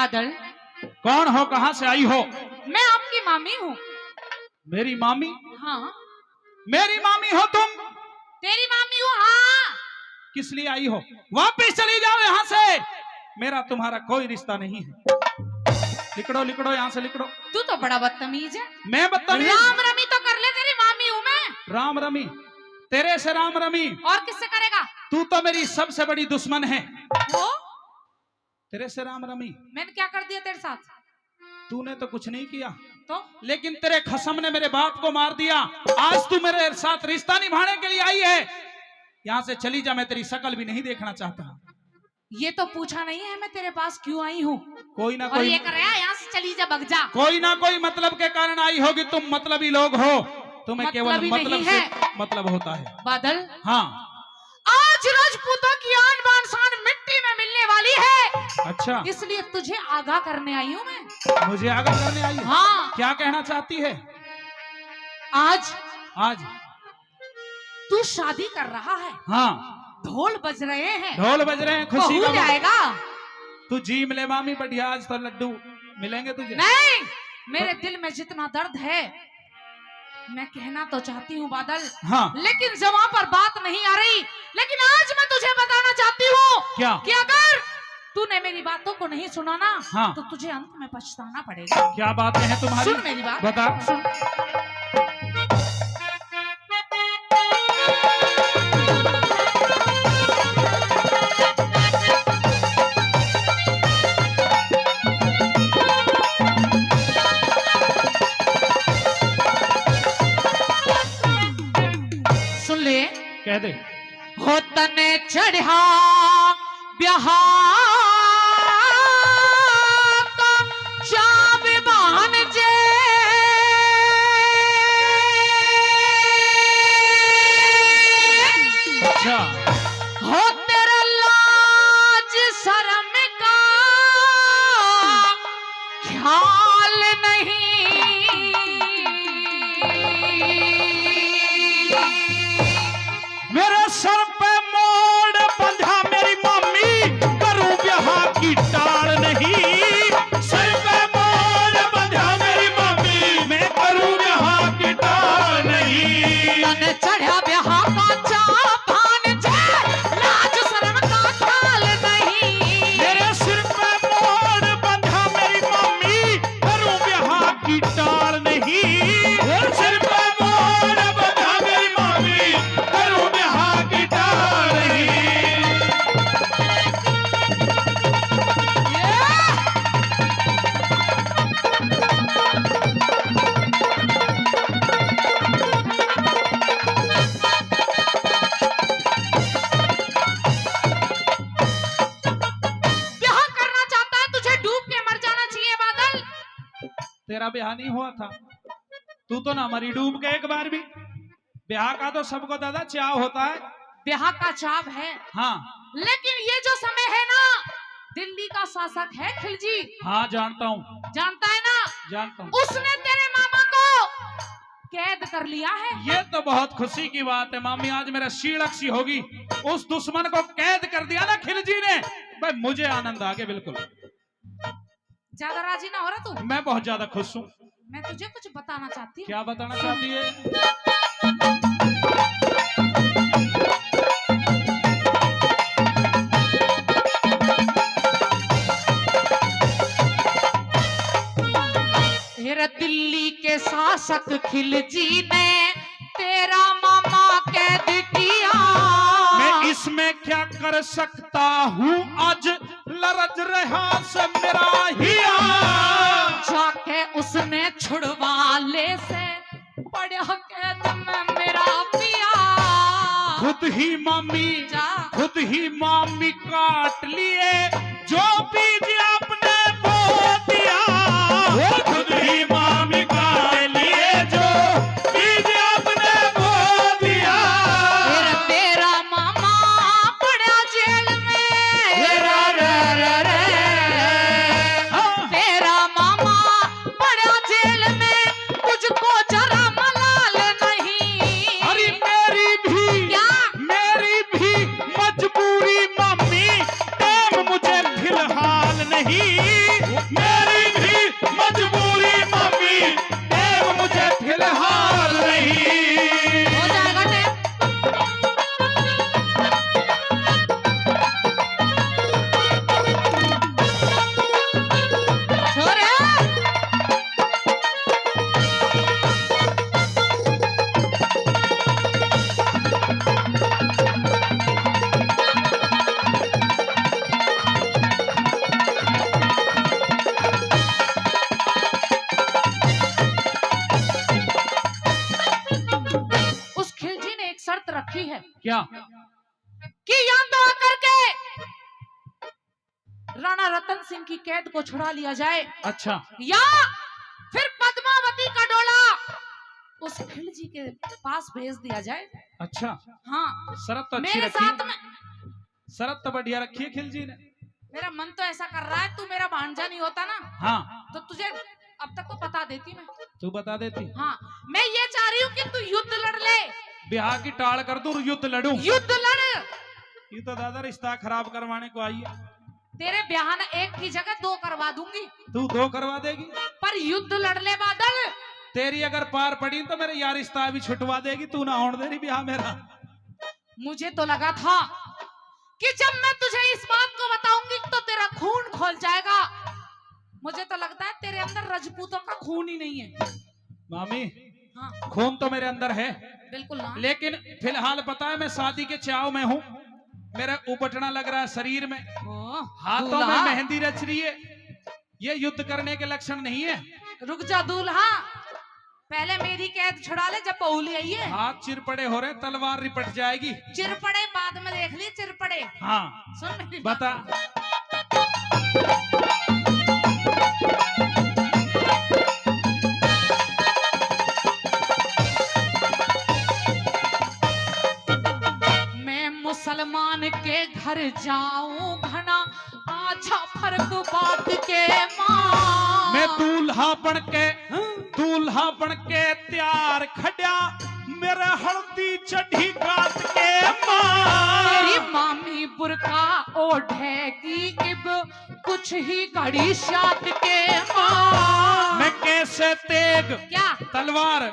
बादल, कौन हो, कहां से आई हो? मैं आपकी मामी हूँ। मेरी मामी? हाँ, मेरी मामी हो तुम? तेरी मामी हूँ। हाँ, किस लिए आई हो? वापिस चली जाओ यहाँ से, मेरा तुम्हारा कोई रिश्ता नहीं है। लिखड़ो लिखड़ो, यहाँ से लिखड़ो। तू तो बड़ा बदतमीज है। मैं बदतमीज? राम रमी तो कर ले, तेरी मामी हूँ मैं। राम रमी? तेरे से राम रमी? और किससे करेगा? तू तो मेरी सबसे बड़ी दुश्मन है। वो तेरे से राम रमी? मैंने क्या कर दिया तेरे साथ? तूने तो कुछ नहीं किया, तो लेकिन तेरे खसम ने मेरे बाप को मार दिया। आज तू मेरे साथ रिश्ता निभाने के लिए आई है। यहाँ से चली जा, मैं तेरी शक्ल भी नहीं देखना चाहता। ये तो पूछा नहीं है मैं तेरे पास क्यों आई हूँ। कोई ना और कोई, ये कर रहा है, यहाँ से चली जा, भग जा। कोई ना कोई मतलब के कारण आई होगी। तुम मतलबी लोग हो, तुम्हें केवल मतलबी मतलब नहीं से है। मतलब होता है। बादल, हाँ। आज राजपूतों की आन बान शान मिट्टी में मिलने वाली है। अच्छा, इसलिए तुझे आगाह करने आई हूँ मैं। मुझे आगे करने आई है? हाँ, क्या कहना चाहती है? आज तू शादी कर रहा है। हाँ, ढोल बज रहे हैं, ढोल बज रहे हैं, खुशी हो का जाएगा। तू जी मिले मामी बढ़िया, आज तो लड्डू मिलेंगे तुझे। नहीं, मेरे दिल में जितना दर्द है मैं कहना तो चाहती हूँ बादल, हाँ। लेकिन जबां पर बात नहीं आ रही। लेकिन आज मैं तुझे बताना चाहती हूँ क्या? कि अगर तूने मेरी बातों को नहीं सुना ना, हाँ, तो तुझे अंत में पछताना पड़ेगा। क्या बातें हैं तुम्हारी? सुन मेरी बात, बता। सुन। सुन ले, कह दे। हो तने चढ़ा ब्याह तो चाव बहन जे, अच्छा, हो तेरा लाज शर्म का ख्याल नहीं। मेरे सर पे मोड़ बंधा मेरी मम्मी, करूं ब्याह की टाल नहीं। सर पे मोड़ बंधा मेरी मम्मी, मैं करूं ब्याह की टाल नहीं। तने चढ़ा ब्याह का चाभान जे, लाज शर्म का ख्याल नहीं। मेरे सिर पे मोड़ बंधा मेरी मम्मी, करूं ब्याह की टाल नहीं। मेरे सिर पे मोड़ बंधा मेरी मम्मी, करूं ब्याह की टाल नहीं। ब्याह करना चाहता है, तुझे डूब के मर जाना चाहिए बादल। तेरा ब्याह नहीं हुआ था, तू तो ना मरी डूब के एक बार भी। ब्याह का तो सबको दादा चाव होता है। ब्याह का चाव है, हाँ लेकिन ये जो समय है ना, दिल्ली का शासक है खिलजी, हाँ, जानता हूँ, जानता है ना, जानता हूँ। उसने तेरे मामा को कैद कर लिया है। ये तो बहुत खुशी की बात है मामी, आज मेरा शीलक सी होगी। उस दुश्मन को कैद कर दिया ना खिलजी ने, भाई मुझे आनंद आ गया बिल्कुल। ज्यादा राजी ना हो रहा तू? मैं बहुत ज्यादा खुश हूँ। मैं तुझे कुछ बताना चाहती हूँ। क्या बताना चाहती है? तेरा दिल्ली के शासक खिलजी ने तेरा मामा कैद किया। मैं इसमें क्या कर सकता हूँ, आज लरज रहा से मेरा हिया। जाके उसने छुड़वा ले से पड़ा कैद में मेरा पिया। खुद ही मामी, जा। खुद ही मामी काट लिए जो बीज आपने बो दिया। खुद ही मामी काट लिए जो बीज आपने बो दिया। फिर तेरा मामा पड़ा जेल में। तेरा मामा पड़ा जेल में, तुझको जरा मलाल नहीं। अरे मेरी भी, क्या? मेरी भी मजबूरी मम्मी, टाइम मुझे फिलहाल नहीं। रतन सिंह की कैद को छुड़ा लिया जाए, अच्छा या फिर पद्मावती का डोला उस खिलजी के पास भेज दिया जाए। अच्छा, हाँ, शरत तो अच्छी मेरे रखी है। साथ में शरत तो बढ़िया रखी है खिलजी ने। मेरा मन तो ऐसा कर रहा है, तू मेरा भांजा नहीं होता ना हाँ, तो तुझे अब तक तो बता देती मैं। तू बता देती। हाँ, मैं ये चाह रही हूँ कि तू युद्ध लड़ ले। ब्याह की टाल कर दूं, युद्ध लड़ूं? युद्ध लड़। ये तो दादा रिश्ता खराब करवाने को आई है। तेरे ब्याह ना एक की जगह 2 करवा दूंगी। तू 2 करवा देगी? पर युद्ध लड़ ले बादल। तेरी अगर पार पड़ी तो मेरे यार रिश्ता भी छुटवा देगी। तू ना होने दे रही ब्याह मेरा। मुझे तो लगा था कि जब मैं तुझे इस बात को बताऊंगी तो तेरा खून खोल जाएगा। मुझे तो लगता है तेरे अंदर रजपूतों का खून ही नहीं है। मामी, हाँ, खून तो मेरे अंदर है, बिल्कुल ना। लेकिन फिलहाल पता है मैं शादी के चाव में हूँ। मेरा उपटना लग रहा है शरीर में, हाथों में दूल्हा, मेहंदी रच रही है। ये युद्ध करने के लक्षण नहीं है। रुक जा दूल्हा, पहले मेरी कैद छुड़ा ले, जब पहुली आई है। हाथ चिरपड़े हो रहे, तलवार रिपट जाएगी। चिरपड़े बाद में देख ली, चिरपड़े। हाँ, सुन मेरी बता। मैं मुसलमान के घर जाऊं घना, आजा फर्क बात के मां। मैं दूल्हा बन के तैयार खड़ा, मेरे हल्दी चढ़ी गात के तेरी मां। मामी बुरका ओढ़ेगी इब कुछ ही घड़ी शाद के मां। मैं कैसे तेग क्या तलवार,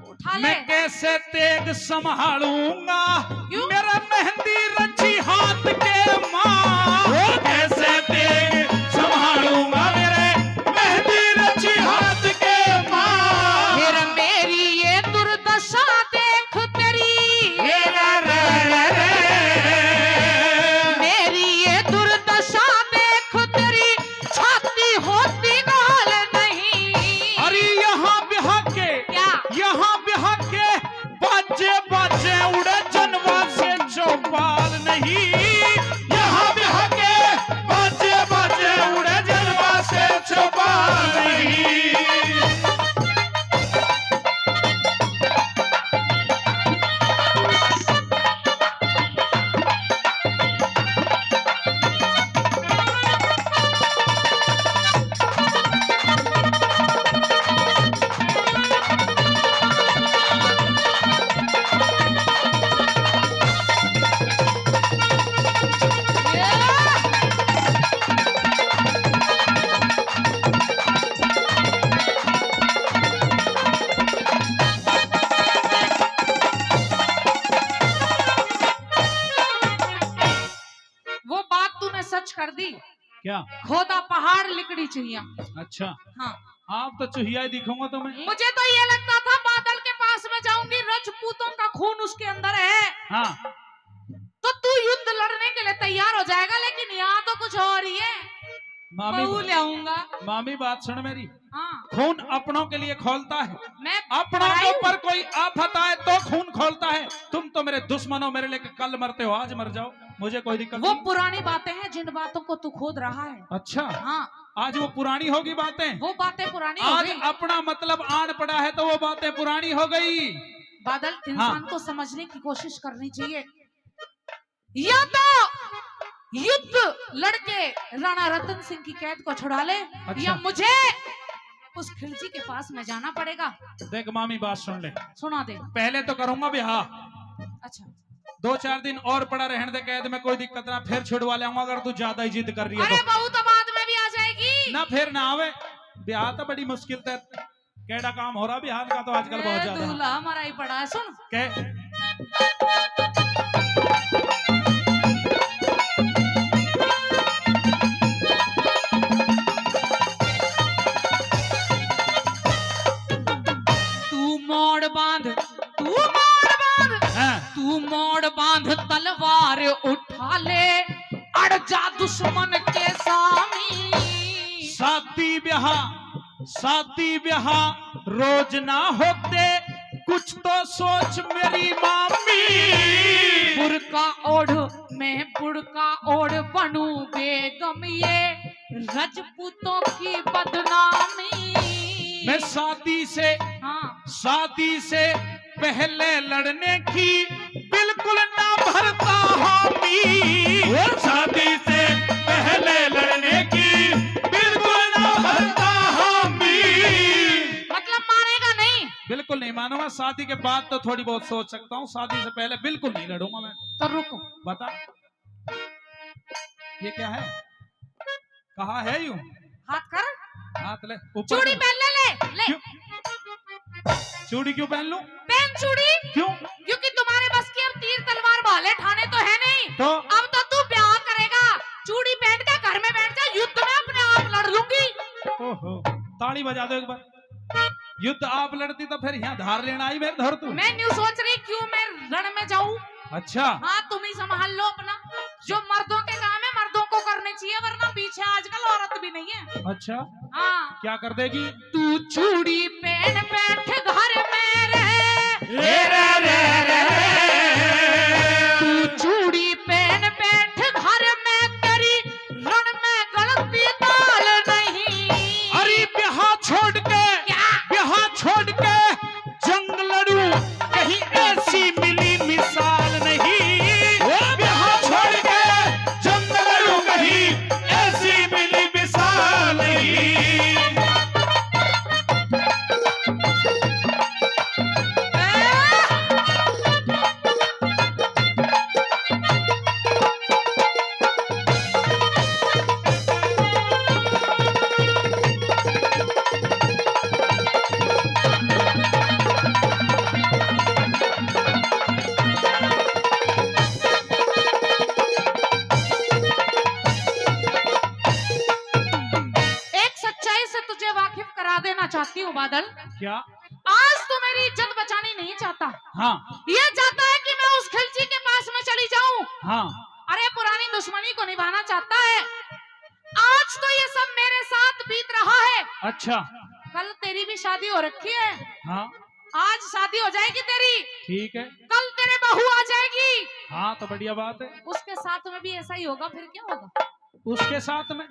उठा ले। मैं कैसे तेग संभालूंगा, क्यों? मेरा मेहंदी रची हाथ के मां। कैसे तेग संभालूंगा, मेरे मेहंदी रची हाथ के मां। फिर मेरी ये दुर्दशा देख तेरी, मेरी ये दुर्दशा देख तेरी, छाती होती गाल नहीं। अरे यहाँ बिहा के, क्या यहाँ बिहा के बाजे बाजे उड़े जनवा से चौपाल नहीं। यहाँ बिहा के बाजे बाजे उड़े जनवा से चौपाल नहीं। वो बात तूने सच कर दी। क्या? खोदा पहाड़ लिकड़ी चाहिए। अच्छा, हाँ, आप तो चुहिया ही दिखूंगा तुम्हें। मुझे तो ये लगता था बादल के पास में जाऊंगी, रजपूतों का खून उसके अंदर है हाँ, तो तू युद्ध लड़ने के लिए तैयार हो जाएगा, लेकिन यहाँ तो कुछ और ही है। बहू ले आऊंगा। मामी बात सुन मेरी। हाँ, खून अपनों के लिए खोलता है, मैं अपनों के पढ़ाई ऊपर कोई आफत आए तो खून खोलता है। तुम तो मेरे दुश्मन हो, मेरे लेके कल मरते हो, आज मर जाओ, मुझे कोई दिक्कत वो नहीं। पुरानी बातें हैं जिन बातों को तू खोद रहा है। अच्छा, हाँ, आज वो पुरानी होगी बातें। वो बातें पुरानी हो आज गई। अपना मतलब आन पड़ा है तो वो बातें पुरानी हो गई। बादल, इंसान को समझने की कोशिश करनी चाहिए। या तो युद्ध लड़के राणा रतन सिंह की कैद को छुड़ा ले, अच्छा। या मुझे उस खिलजी के पास में जाना पड़ेगा। देख मामी बात सुन ले, सुना दे। पहले तो करूंगा ब्याह, अच्छा, 2-4 दिन और पड़ा रहने दे कैद में, कोई दिक्कत ना, फिर छुड़वा लेऊंगा अगर तू ज्यादा ही जिद कर रही है अरे तो। बहू तो बाद में भी आ जाएगी ना फिर ना आवे, ब्याह तो बड़ी मुश्किल से केड़ा काम हो रहा बिहार का तो आजकल बहुत ज्यादा। दूल्हा हमारा ही पड़ा है। सुन, के तू मोड़ बांध, तू मोड़ बांध, हाँ, तू मोड़ बांध, तलवार उठा ले, अड़ जा दुश्मन के सामी। शादी ब्याह रोज ना होते, कुछ तो सोच मेरी मामी। बुरका ओढ़, मैं बुरका ओढ़ बनूं बेगम, ये रजपूतों की बदनामी। मैं हाँ शादी से पहले लड़ने की बिल्कुल ना भरता हामी। शादी से पहले लड़ने की बिल्कुल ना भरता हामी। मतलब मारेगा नहीं? बिल्कुल नहीं मानूंगा। शादी के बाद तो थोड़ी बहुत सोच सकता हूँ, शादी से पहले बिल्कुल नहीं लड़ूंगा मैं। तो रुको, बता ये क्या है, कहाँ है यूं? हाथ कर, हाथ ले ऊपर चूड़ी कर। पहन ले। क्यों? चूड़ी क्यों पहन लूं? पहन चूड़ी। क्यों? क्योंकि तुम्हारे बस की अब तीर तलवार भाले ठाने तो है नहीं। तो अब तो तू ब्याह करेगा, चूड़ी पहन के घर में बैठ जा, युद्ध में अपने आप लड़ लूंगी। ओहो, ताली बजा दो एक बार। युद्ध आप लड़ती तो फिर यहाँ धार लेना आई मेरे धर तू। मैं न्यू सोच रही क्यों मैं रण में जाऊं। अच्छा हाँ तुम ही संभाल लो अपना, जो मर्दों के काम है मर्दों को करने चाहिए, वरना पीछे आजकल औरत भी नहीं है। अच्छा, हाँ क्या कर देगी? तू चूड़ी पहन बैठ घर में रे रे रे रे तू चूड़ी पहन बैठ घर में, तेरी रण में गलती दाल नहीं। अरे ब्याह छोड़ के, क्या? ब्याह छोड़ के जंग लड़ूं, कहीं ऐसी मिली मिसाल नहीं। ब्याह छोड़ के जंग लड़ूं, कहीं ऐसी मिली मिसाल नहीं। चाहती हूँ बादल, क्या? आज तो मेरी इज्जत बचानी नहीं चाहता। हाँ ये चाहता है कि मैं उस खिलची के पास में चली जाऊं। हाँ अरे पुरानी दुश्मनी को निभाना चाहता है। आज तो ये सब मेरे साथ बीत रहा है। अच्छा कल तेरी भी शादी हो रखी है। हाँ आज शादी हो जाएगी तेरी, ठीक है। कल तेरे बहू आ जाएगी। हाँ तो बढ़िया बात है। उसके साथ में भी ऐसा ही होगा, फिर क्या होगा? उसके साथ में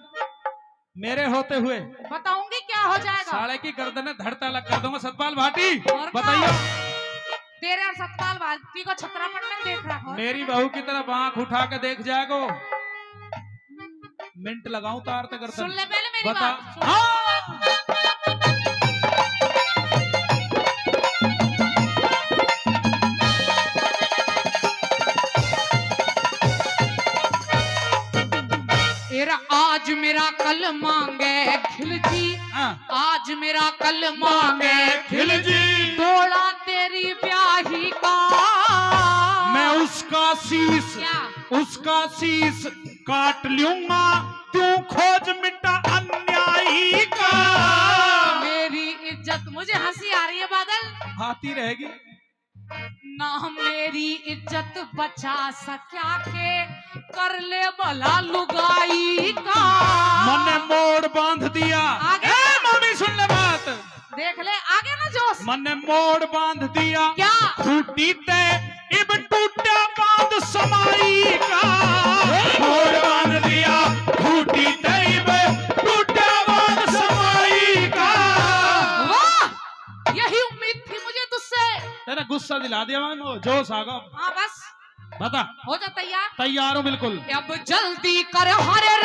मेरे होते हुए बताऊंगी क्या हो जाएगा। साले की गर्दन धड़ता अलग कर दूंगा। सतपाल भाटी और क्या? बताइए। तेरे और सतपाल भारती को छतरापट में देख रहा है। मेरी बहू की तरफ आंख उठा के देख जाएगो, मिनट लगाऊं तार तक गर्दन। सुन ले पहले मेरी बता। बात। सुन। हाँ आज मेरा कल मांगे खिलजी, हाँ। आज मेरा कल मांगे खिलजी, तोड़ा तेरी ब्याही का। मैं उसका शीश, क्या? उसका शीश काट लूंगा, तू खोज मिटा अन्यायी का। मेरी इज्जत, मुझे हंसी आ रही है बादल। आती रहेगी ना मेरी इज्जत बचा सका के, कर ले भला लुगाई का। मन मोड़ बांध दिया। आगे। ए मम्मी सुन ले बात, देख ले आगे ना जोश। मन मोड़ बांध दिया। क्या? खूटी ते इब टूटा बांध समाई का। मोड़ बांध दिया, खूटी ते इब टूटा बांध समाई का। वाह, यही उम्मीद थी मुझे तुझसे। तेरा गुस्सा दिला दिया मैंने, जोश आ गया। हाँ बस बता। हो जा तैयार। तैयार हो बिल्कुल। अब जल्दी कर हरे